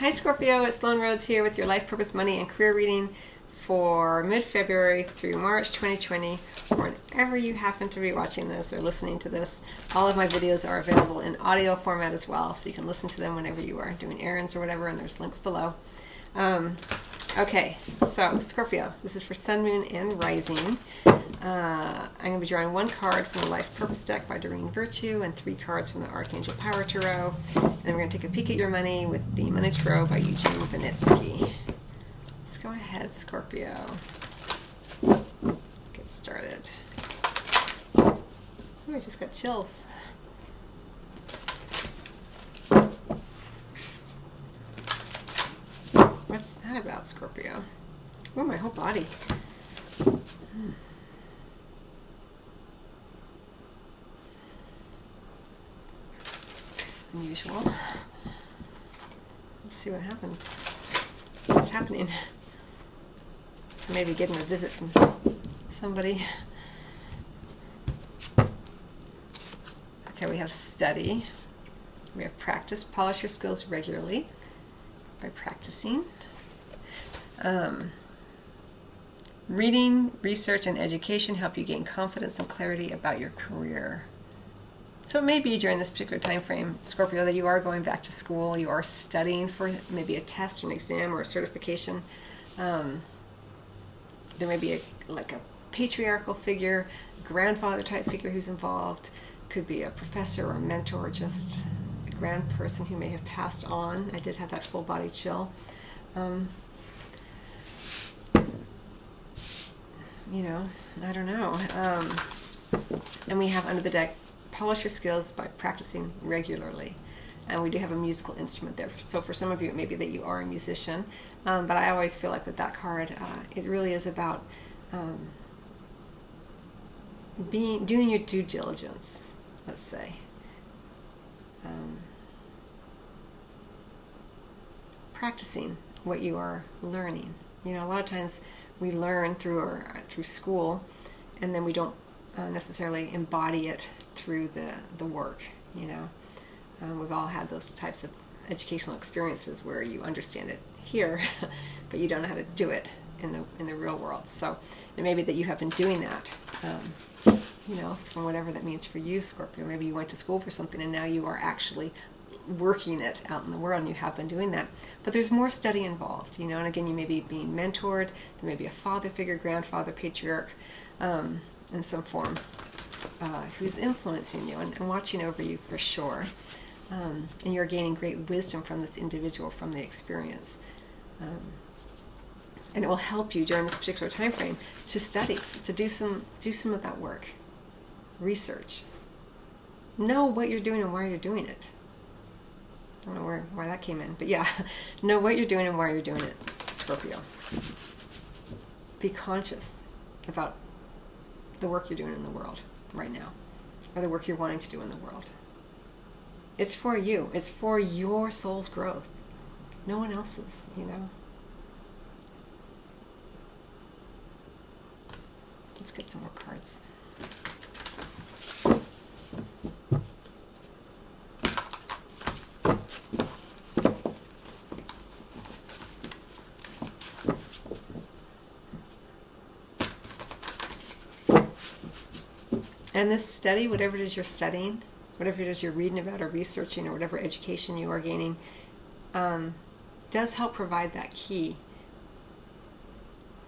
Hi Scorpio, it's Sloan Rhodes here with your life purpose, money, and career reading for mid-February through March 2020. Whenever you happen to be watching this or listening to this, all of my videos are available in audio format as well, so you can listen to them whenever you are doing errands or whatever, and there's links below. Okay, so Scorpio, this is for Sun, Moon, and Rising. I'm going to be drawing one card from the Life Purpose deck by Doreen Virtue and 3 cards from the Archangel Power Tarot. And then we're going to take a peek at your money with the Money Tarot by Eugene Vinitsky. Let's go ahead, Scorpio. Get started. Ooh, I just got chills. What's that about, Scorpio? Oh, my whole body. It's unusual. Let's see what happens. What's happening? Maybe getting a visit from somebody. Okay, we have study. We have practice. Polish your skills regularly by practicing. Reading, research, and education help you gain confidence and clarity about your career. So it may be during this particular time frame, Scorpio, that you are going back to school, you are studying for maybe a test or an exam or a certification. There may be a patriarchal figure, grandfather type figure who's involved. Could be a professor or a mentor, just a grand person who may have passed on. I did have that full body chill. I don't know. And we have under the deck, polish your skills by practicing regularly. And we do have a musical instrument there. So for some of you, it may be that you are a musician. But I always feel like with that card, it really is about doing your due diligence, let's say. Practicing what you are learning. A lot of times we learn through school, and then we don't necessarily embody it through the work. We've all had those types of educational experiences where you understand it here, but you don't know how to do it in the real world. So it may be that you have been doing that, from whatever that means for you, Scorpio. Maybe you went to school for something and now you are actually working it out in the world, and you have been doing that. But there's more study involved, and again, you may be being mentored. There may be a father figure, grandfather, patriarch, in some form, who's influencing you and watching over you for sure. And you're gaining great wisdom from this individual, from the experience. And it will help you during this particular time frame to study, to do some of that work. Research. Know what you're doing and why you're doing it. I don't know why that came in, but yeah, know what you're doing and why you're doing it, Scorpio. Be conscious about the work you're doing in the world right now, or the work you're wanting to do in the world. It's for you. It's for your soul's growth. No one else's, Let's get some more cards. And this study, whatever it is you're studying, whatever it is you're reading about or researching, or whatever education you are gaining, does help provide that key,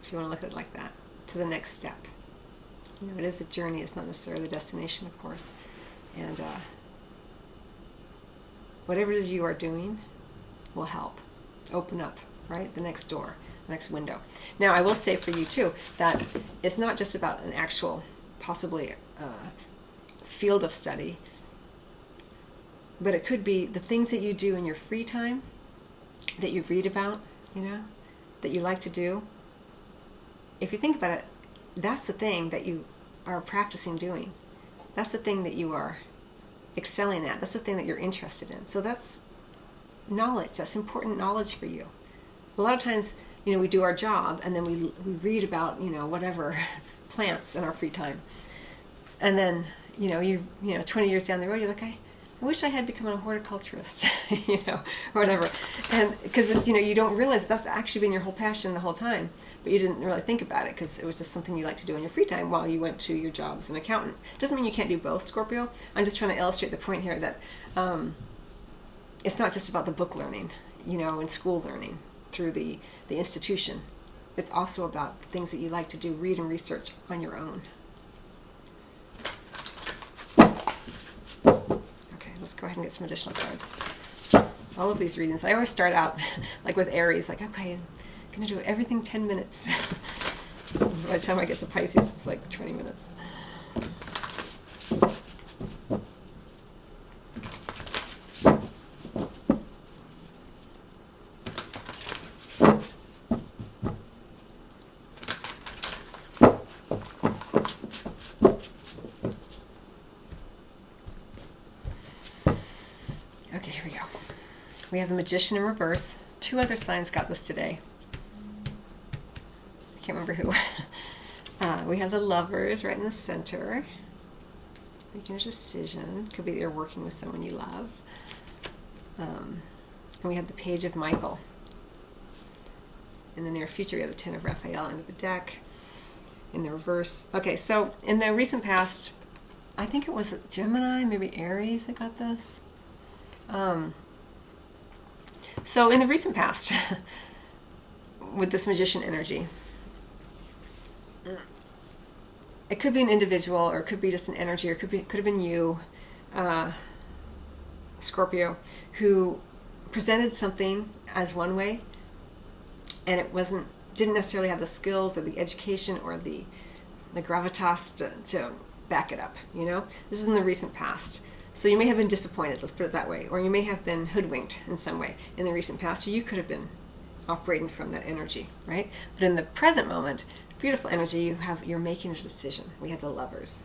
if you want to look at it like that, to the next step. It is a journey. It's not necessarily the destination, of course. And whatever it is you are doing will help open up, right, the next door, the next window. Now, I will say for you, too, that it's not just about an actual, possibly field of study, but it could be the things that you do in your free time, that you read about, that you like to do. If you think about it, that's the thing that you are practicing doing. That's the thing that you are excelling at. That's the thing that you're interested in. So that's knowledge. That's important knowledge for you. A lot of times, we do our job and then we read about, whatever plants in our free time. And then, 20 years down the road, you're like, I wish I had become a horticulturist, or whatever. And because it's, you don't realize that's actually been your whole passion the whole time, but you didn't really think about it because it was just something you like to do in your free time while you went to your job as an accountant. Doesn't mean you can't do both, Scorpio. I'm just trying to illustrate the point here that it's not just about the book learning, and school learning through the institution. It's also about the things that you like to do, read and research on your own. Let's go ahead and get some additional cards. All of these readings, I always start out like with Aries, like, okay, I'm going to do everything 10 minutes. By the time I get to Pisces, it's like 20 minutes. Okay, here we go. We have the Magician in reverse. 2 other signs got this today. I can't remember who. We have the Lovers right in the center. Making a decision. Could be that you're working with someone you love. And we have the Page of Michael. In the near future, we have the Ten of Raphael under the deck. In the reverse. Okay, so in the recent past, I think it was Gemini, maybe Aries that got this. So in the recent past, with this Magician energy, it could be an individual, or it could be just an energy, or it could have been you, Scorpio, who presented something as one way, and it didn't necessarily have the skills or the education or the gravitas to back it up. This is in the recent past. So you may have been disappointed, let's put it that way, or you may have been hoodwinked in some way in the recent past, or you could have been operating from that energy, right? But in the present moment, beautiful energy, you're making a decision. We have the Lovers.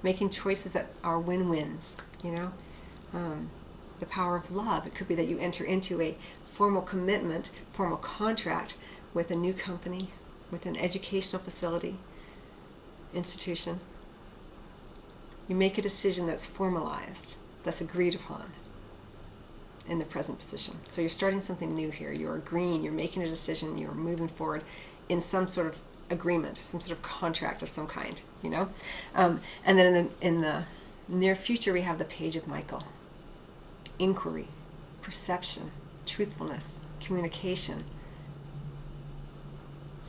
Making choices that are win-wins, the power of love. It could be that you enter into a formal commitment, formal contract with a new company, with an educational facility, institution. You make a decision that's formalized, that's agreed upon in the present position. So you're starting something new here. You're agreeing, you're making a decision, you're moving forward in some sort of agreement, some sort of contract of some kind, And then in the near future, we have the Page of Michael. Inquiry, perception, truthfulness, communication,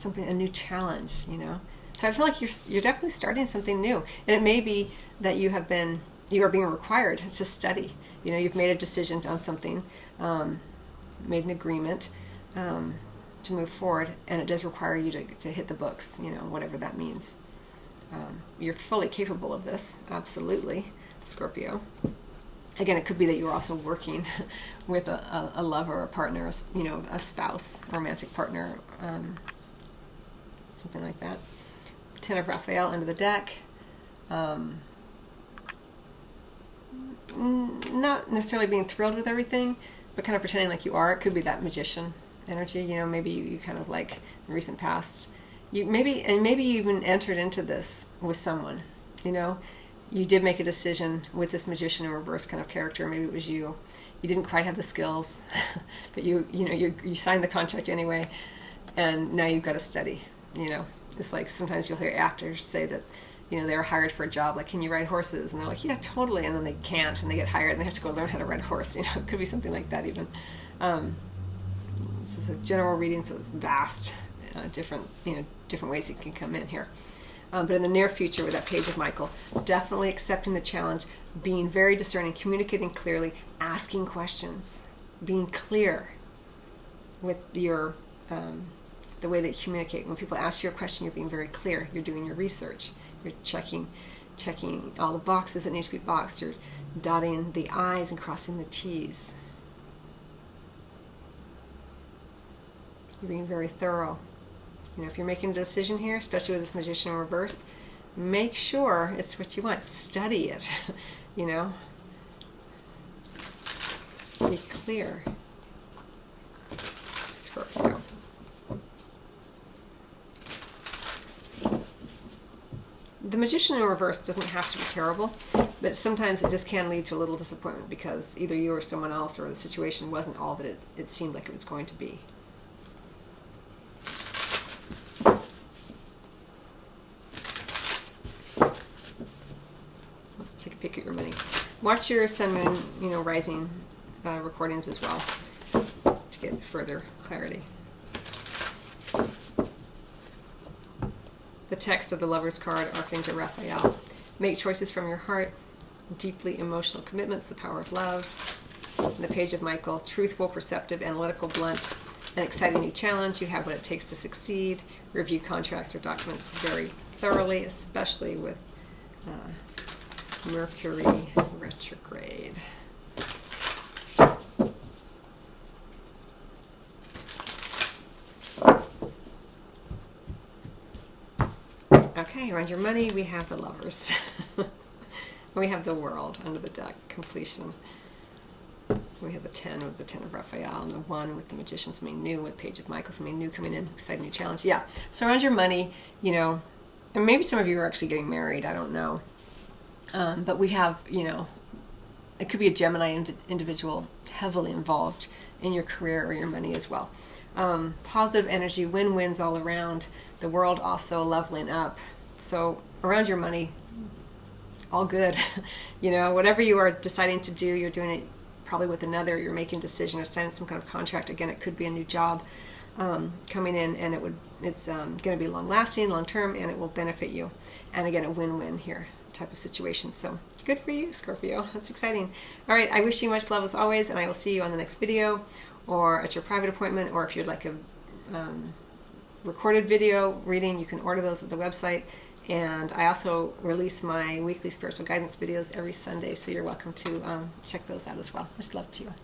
a new challenge, So I feel like you're definitely starting something new, and it may be that you are being required to study. You've made a decision on something, made an agreement to move forward, and it does require you to hit the books, whatever that means. You're fully capable of this, absolutely, Scorpio. Again, it could be that you're also working with a lover, a partner, a spouse, a romantic partner, something like that. Ten of Raphael under the deck. Not necessarily being thrilled with everything, but kind of pretending like you are. It could be that Magician energy. Maybe you kind of like in the recent past. Maybe you even entered into this with someone. You did make a decision with this Magician in reverse kind of character. Maybe it was you. You didn't quite have the skills, but you signed the contract anyway, and now you've got to study. It's like sometimes you'll hear actors say that, they're hired for a job, like, can you ride horses? And they're like, yeah, totally. And then they can't, and they get hired, and they have to go learn how to ride a horse. It could be something like that even. This is a general reading, so it's vast, different ways it can come in here. But in the near future, with that Page of Michael, definitely accepting the challenge, being very discerning, communicating clearly, asking questions, being clear with your the way that you communicate. When people ask you a question, you're being very clear. You're doing your research. You're checking all the boxes that need to be boxed. You're dotting the I's and crossing the T's. You're being very thorough. If you're making a decision here, especially with this Magician in reverse, make sure it's what you want. Study it. Be clear. Scorpio. The Magician in reverse doesn't have to be terrible. But sometimes it just can lead to a little disappointment because either you or someone else or the situation wasn't all that it seemed like it was going to be. Let's take a peek at your money. Watch your sun, moon, rising recordings as well to get further clarity. The text of the Lover's card, Archangel Raphael. Make choices from your heart. Deeply emotional commitments, the power of love. And the Page of Michael, truthful, perceptive, analytical, blunt, an exciting new challenge. You have what it takes to succeed. Review contracts or documents very thoroughly, especially with Mercury retrograde. Okay, around your money, we have the Lovers. We have the World under the deck, completion. We have the 10 with the 10 of Raphael, and the 1 with the Magician, something new, with Page of Michael, something new coming in, exciting new challenge. Yeah, so around your money, and maybe some of you are actually getting married, I don't know. But we have, it could be a Gemini individual heavily involved in your career or your money as well. Positive energy, win-wins all around. The World also leveling up. So around your money, all good. Whatever you are deciding to do, you're doing it probably with another. You're making a decision or signing some kind of contract. Again, it could be a new job coming in, and it's going to be long-lasting, long-term, and it will benefit you. And again, a win-win here type of situation. So good for you, Scorpio. That's exciting. All right, I wish you much love as always, and I will see you on the next video or at your private appointment, or if you'd like a recorded video reading, you can order those at the website. And I also release my weekly spiritual guidance videos every Sunday, so you're welcome to check those out as well. Much love to you.